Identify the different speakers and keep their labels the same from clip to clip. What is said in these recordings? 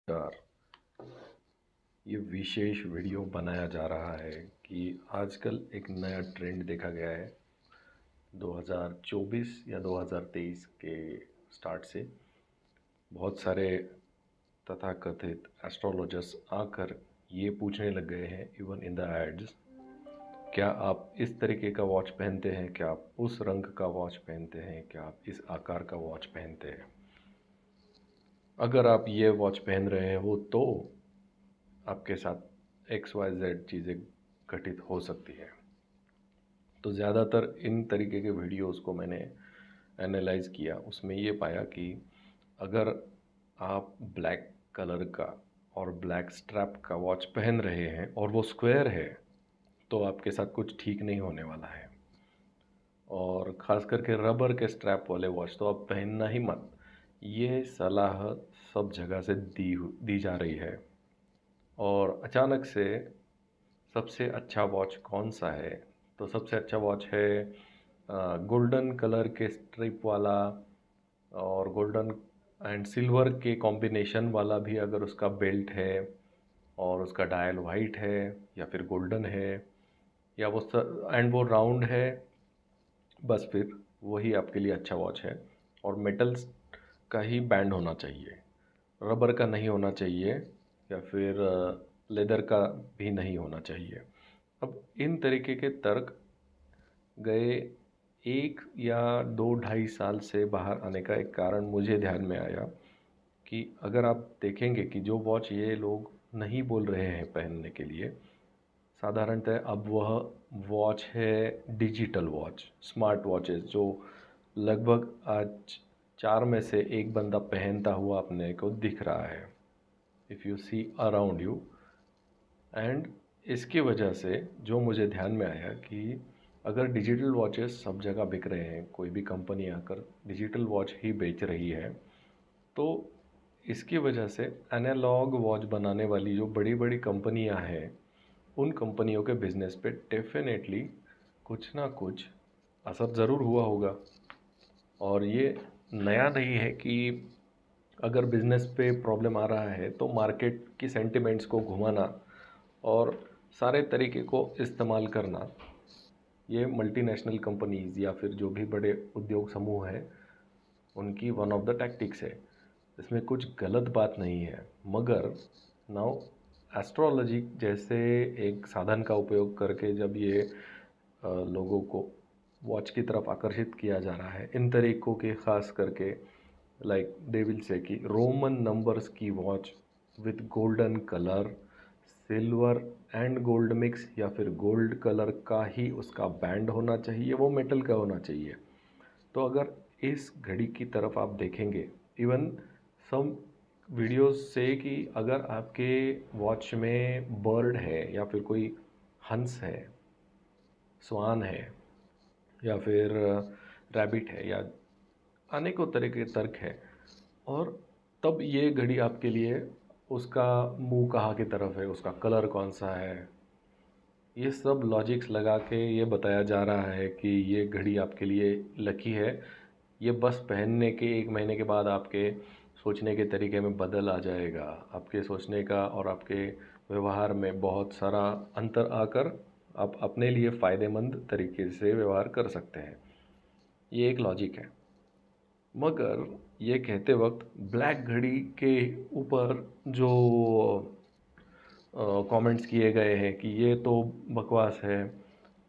Speaker 1: नमस्कार। ये विशेष वीडियो बनाया जा रहा है कि आजकल एक नया ट्रेंड देखा गया है 2024 या 2023 के स्टार्ट से। बहुत सारे तथाकथित एस्ट्रोलॉजर्स आकर ये पूछने लग गए हैं इवन इन द एड्स, क्या आप इस तरीके का वॉच पहनते हैं, क्या आप उस रंग का वॉच पहनते हैं, क्या आप इस आकार का वॉच पहनते हैं। अगर आप ये वॉच पहन रहे हो तो आपके साथ XYZ चीज़ें घटित हो सकती है। तो ज़्यादातर इन तरीके के वीडियोस को मैंने एनालाइज़ किया, उसमें ये पाया कि अगर आप ब्लैक कलर का और ब्लैक स्ट्रैप का वॉच पहन रहे हैं और वो स्क्वायर है, तो आपके साथ कुछ ठीक नहीं होने वाला है। और ख़ास करके रबर के स्ट्रैप वाले वॉच तो आप पहनना ही मत। ये सलाह सब जगह से दी जा रही है। और अचानक से सबसे अच्छा वॉच कौन सा है, तो सबसे अच्छा वॉच है गोल्डन कलर के स्ट्रिप वाला और गोल्डन एंड सिल्वर के कॉम्बिनेशन वाला भी, अगर उसका बेल्ट है और उसका डायल वाइट है या फिर गोल्डन है या वो एंड वो राउंड है, बस फिर वही आपके लिए अच्छा वॉच है। और मेटल्स का ही बैंड होना चाहिए, रबर का नहीं होना चाहिए या फिर लेदर का भी नहीं होना चाहिए। अब इन तरीके के तर्क गए 1 या 2 ढाई साल से बाहर आने का एक कारण मुझे ध्यान में आया कि अगर आप देखेंगे कि जो वॉच ये लोग नहीं बोल रहे हैं पहनने के लिए, साधारणतः अब वह वॉच है डिजिटल वॉच, स्मार्ट वॉचेस, जो लगभग आज 4 में से 1 बंदा पहनता हुआ अपने को दिख रहा है, if you see around you. And इसकी वजह से जो मुझे ध्यान में आया कि अगर डिजिटल वॉचेस सब जगह बिक रहे हैं, कोई भी कंपनी आकर डिजिटल वॉच ही बेच रही है, तो इसकी वजह से एनालॉग वॉच बनाने वाली जो बड़ी बड़ी कंपनियां हैं, उन कंपनियों के बिज़नेस पे डेफिनेटली कुछ ना कुछ असर ज़रूर हुआ होगा। और ये नया नहीं है कि अगर बिज़नेस पे प्रॉब्लम आ रहा है तो मार्केट की सेंटिमेंट्स को घुमाना और सारे तरीके को इस्तेमाल करना, ये मल्टीनेशनल कंपनीज़ या फिर जो भी बड़े उद्योग समूह हैं, उनकी वन ऑफ द टैक्टिक्स है। इसमें कुछ गलत बात नहीं है, मगर नाउ एस्ट्रोलॉजी जैसे एक साधन का उपयोग करके जब ये लोगों को वॉच की तरफ आकर्षित किया जा रहा है इन तरीक़ों के, ख़ास करके लाइक दे विल से कि रोमन नंबर्स की watch with golden colour, silver and gold mix, या फिर गोल्ड कलर का ही उसका बैंड होना चाहिए, वो मेटल का होना चाहिए। तो अगर इस घड़ी की तरफ आप देखेंगे, इवन सम वीडियोस से, कि अगर आपके वॉच में बर्ड है या फिर कोई हंस है, स्वान है या फिर रैबिट है, या अनेकों तरह के तर्क है, और तब ये घड़ी आपके लिए उसका मुंह कहाँ की तरफ है, उसका कलर कौन सा है, ये सब लॉजिक्स लगा के ये बताया जा रहा है कि ये घड़ी आपके लिए लकी है। ये बस पहनने के 1 महीने के बाद आपके सोचने के तरीके में बदल आ जाएगा, आपके सोचने का और आपके व्यवहार में बहुत सारा अंतर आकर आप अपने लिए फ़ायदेमंद तरीके से व्यवहार कर सकते हैं। ये एक लॉजिक है। मगर ये कहते वक्त ब्लैक घड़ी के ऊपर जो कमेंट्स किए गए हैं कि ये तो बकवास है,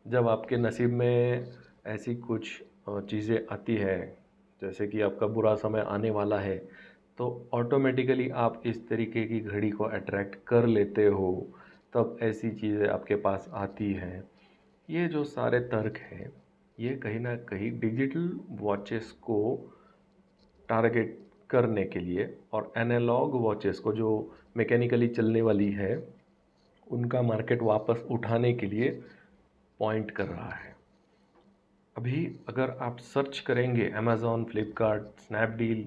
Speaker 1: जब आपके नसीब में ऐसी कुछ चीज़ें आती है, जैसे कि आपका बुरा समय आने वाला है, तो ऑटोमेटिकली आप इस तरीके की घड़ी को अट्रैक्ट कर लेते हो, तब ऐसी चीज़ें आपके पास आती हैं। ये जो सारे तर्क हैं, ये कहीं ना कहीं डिजिटल वॉचेस को टारगेट करने के लिए और एनालॉग वॉचेस को जो मैकेनिकली चलने वाली है, उनका मार्केट वापस उठाने के लिए पॉइंट कर रहा है। अभी अगर आप सर्च करेंगे अमेज़ॉन, फ्लिपकार्ट, स्नैपडील,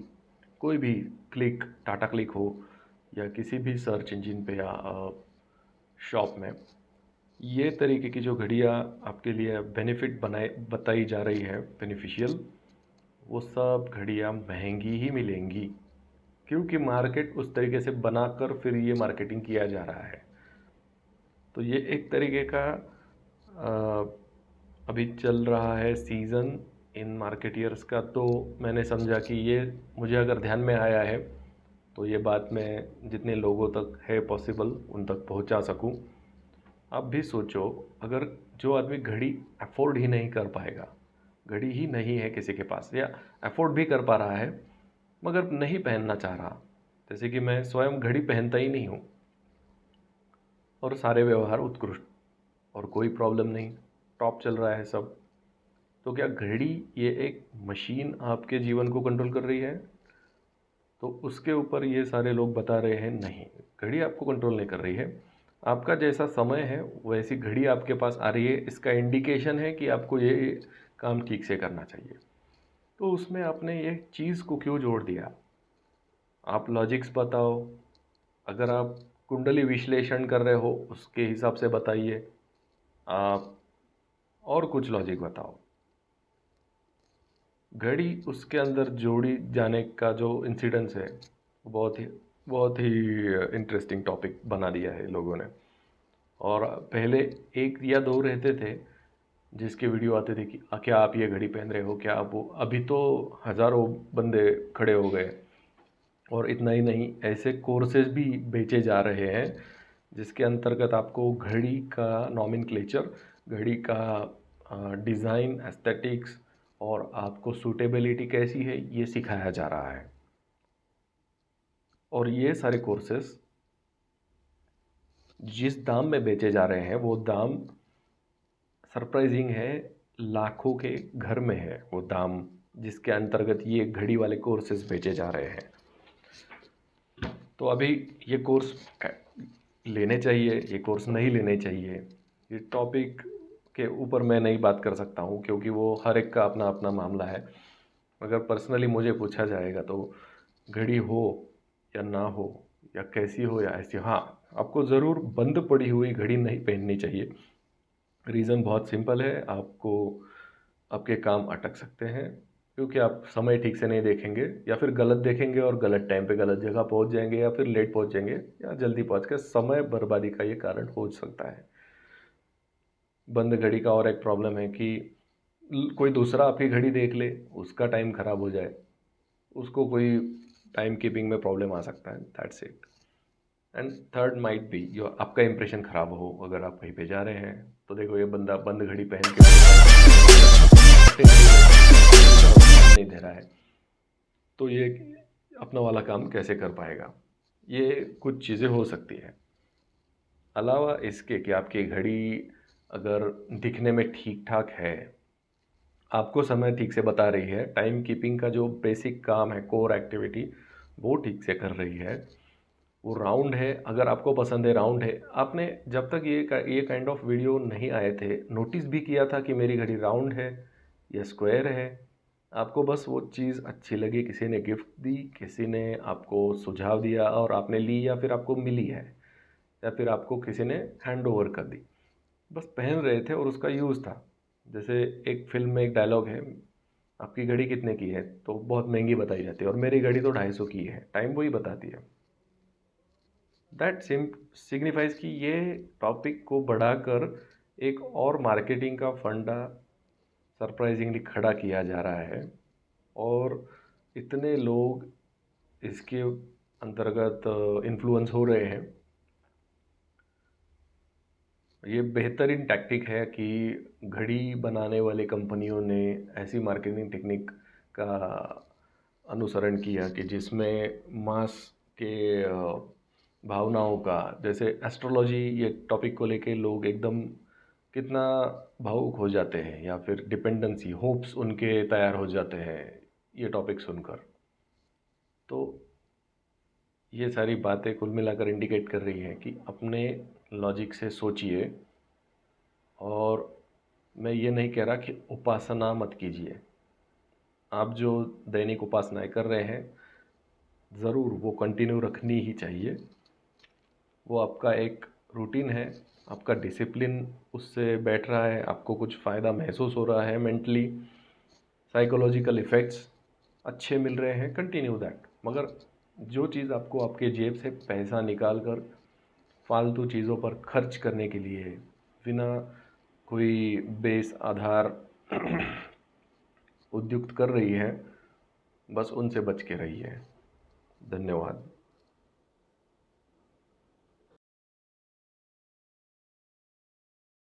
Speaker 1: कोई भी क्लिक, टाटा क्लिक हो या किसी भी सर्च इंजन पे या शॉप में, ये तरीके की जो घड़ियाँ आपके लिए बेनिफिट बनाए बताई जा रही है, बेनिफिशियल, वो सब घड़ियाँ महंगी ही मिलेंगी। क्योंकि मार्केट उस तरीके से बनाकर फिर ये मार्केटिंग किया जा रहा है। तो ये एक तरीके का अभी चल रहा है सीज़न इन मार्केटियर्स का। तो मैंने समझा कि ये मुझे अगर ध्यान में आया है तो ये बात मैं जितने लोगों तक है पॉसिबल उन तक पहुंचा सकूं। आप भी सोचो, अगर जो आदमी घड़ी अफोर्ड ही नहीं कर पाएगा, घड़ी ही नहीं है किसी के पास, या अफोर्ड भी कर पा रहा है मगर नहीं पहनना चाह रहा, जैसे कि मैं स्वयं घड़ी पहनता ही नहीं हूँ और सारे व्यवहार उत्कृष्ट और कोई प्रॉब्लम नहीं, टॉप चल रहा है सब, तो क्या घड़ी ये एक मशीन आपके जीवन को कंट्रोल कर रही है? तो उसके ऊपर ये सारे लोग बता रहे हैं नहीं, घड़ी आपको कंट्रोल नहीं कर रही है। आपका जैसा समय है वैसी घड़ी आपके पास आ रही है, इसका इंडिकेशन है कि आपको ये काम ठीक से करना चाहिए। तो उसमें आपने ये चीज़ को क्यों जोड़ दिया? आप लॉजिक्स बताओ। अगर आप कुंडली विश्लेषण कर रहे हो उसके हिसाब से बताइए, आप और कुछ लॉजिक बताओ। घड़ी उसके अंदर जोड़ी जाने का जो इंसिडेंस है बहुत ही इंटरेस्टिंग टॉपिक बना दिया है लोगों ने। और पहले एक या दो रहते थे जिसके वीडियो आते थे कि क्या आप ये घड़ी पहन रहे हो, क्या आप वो, अभी तो हज़ारों बंदे खड़े हो गए। और इतना ही नहीं, ऐसे कोर्सेज भी बेचे जा रहे हैं जिसके अंतर्गत आपको घड़ी का नॉमेनक्लेचर, घड़ी का डिज़ाइन, एस्थेटिक्स और आपको सूटेबिलिटी कैसी है ये सिखाया जा रहा है। और ये सारे कोर्सेस जिस दाम में बेचे जा रहे हैं वो दाम सरप्राइजिंग है, लाखों के घर में है वो दाम जिसके अंतर्गत ये घड़ी वाले कोर्सेज बेचे जा रहे हैं। तो अभी ये कोर्स लेने चाहिए, ये कोर्स नहीं लेने चाहिए, ये टॉपिक के ऊपर मैं नहीं बात कर सकता हूँ क्योंकि वो हर एक का अपना अपना मामला है। अगर पर्सनली मुझे पूछा जाएगा तो घड़ी हो या ना हो, या कैसी हो या ऐसी, हाँ, आपको ज़रूर बंद पड़ी हुई घड़ी नहीं पहननी चाहिए। रीज़न बहुत सिंपल है, आपको आपके काम अटक सकते हैं क्योंकि आप समय ठीक से नहीं देखेंगे, या फिर गलत देखेंगे और गलत टाइम पे गलत जगह पहुंच जाएंगे, या फिर लेट पहुंच जाएंगे, या जल्दी पहुंच के समय बर्बादी का ये कारण हो सकता है। बंद घड़ी का और एक प्रॉब्लम है कि कोई दूसरा आपकी घड़ी देख ले, उसका टाइम ख़राब हो जाए, उसको कोई टाइम कीपिंग में प्रॉब्लम आ सकता है, that's it. And third might be जो आपका इंप्रेशन ख़राब हो, अगर आप कहीं पे जा रहे हैं तो देखो ये बंदा बंद घड़ी पहन के नहीं दे रहा है, तो ये अपना वाला काम कैसे कर पाएगा? ये कुछ चीज़ें हो सकती हैं। अलावा इसके कि आपकी घड़ी अगर दिखने में ठीक ठाक है, आपको समय ठीक से बता रही है, टाइम कीपिंग का जो बेसिक काम है, कोर एक्टिविटी, वो ठीक से कर रही है, वो राउंड है, अगर आपको पसंद है राउंड है। आपने जब तक ये काइंड ऑफ वीडियो नहीं आए थे नोटिस भी किया था कि मेरी घड़ी राउंड है या स्क्वायर है? आपको बस वो चीज़ अच्छी लगी, किसी ने गिफ्ट दी, किसी ने आपको सुझाव दिया और आपने ली, या फिर आपको मिली है, या फिर आपको किसी ने हैंड ओवर कर दी, बस पहन रहे थे और उसका यूज़ था। जैसे एक फिल्म में एक डायलॉग है, आपकी घड़ी कितने की है तो बहुत महंगी बताई जाती है, और मेरी घड़ी तो 250 की है, टाइम वही बताती है। दैट सिग्निफाइज कि ये टॉपिक को बढ़ाकर एक और मार्केटिंग का फंडा सरप्राइजिंगली खड़ा किया जा रहा है, और इतने लोग इसके अंतर्गत इन्फ्लुएंस हो रहे हैं। ये बेहतरीन टैक्टिक है कि घड़ी बनाने वाली कंपनियों ने ऐसी मार्केटिंग टेक्निक का अनुसरण किया कि जिसमें मास के भावनाओं का, जैसे एस्ट्रोलॉजी ये टॉपिक को लेके लोग एकदम कितना भावुक हो जाते हैं, या फिर डिपेंडेंसी होप्स उनके तैयार हो जाते हैं ये टॉपिक सुनकर। तो ये सारी बातें कुल मिलाकर इंडिकेट कर रही हैं कि अपने लॉजिक से सोचिए। और मैं ये नहीं कह रहा कि उपासना मत कीजिए, आप जो दैनिक उपासनाएं कर रहे हैं ज़रूर वो कंटिन्यू रखनी ही चाहिए, वो आपका एक रूटीन है, आपका डिसिप्लिन उससे बैठ रहा है, आपको कुछ फ़ायदा महसूस हो रहा है, मेंटली साइकोलॉजिकल इफ़ेक्ट्स अच्छे मिल रहे हैं, कंटिन्यू दैट। मगर जो चीज़ आपको आपके जेब से पैसा निकाल कर फालतू चीज़ों पर खर्च करने के लिए बिना कोई बेस आधार उद्युक्त कर रही है, बस उनसे बच के रहिए। धन्यवाद।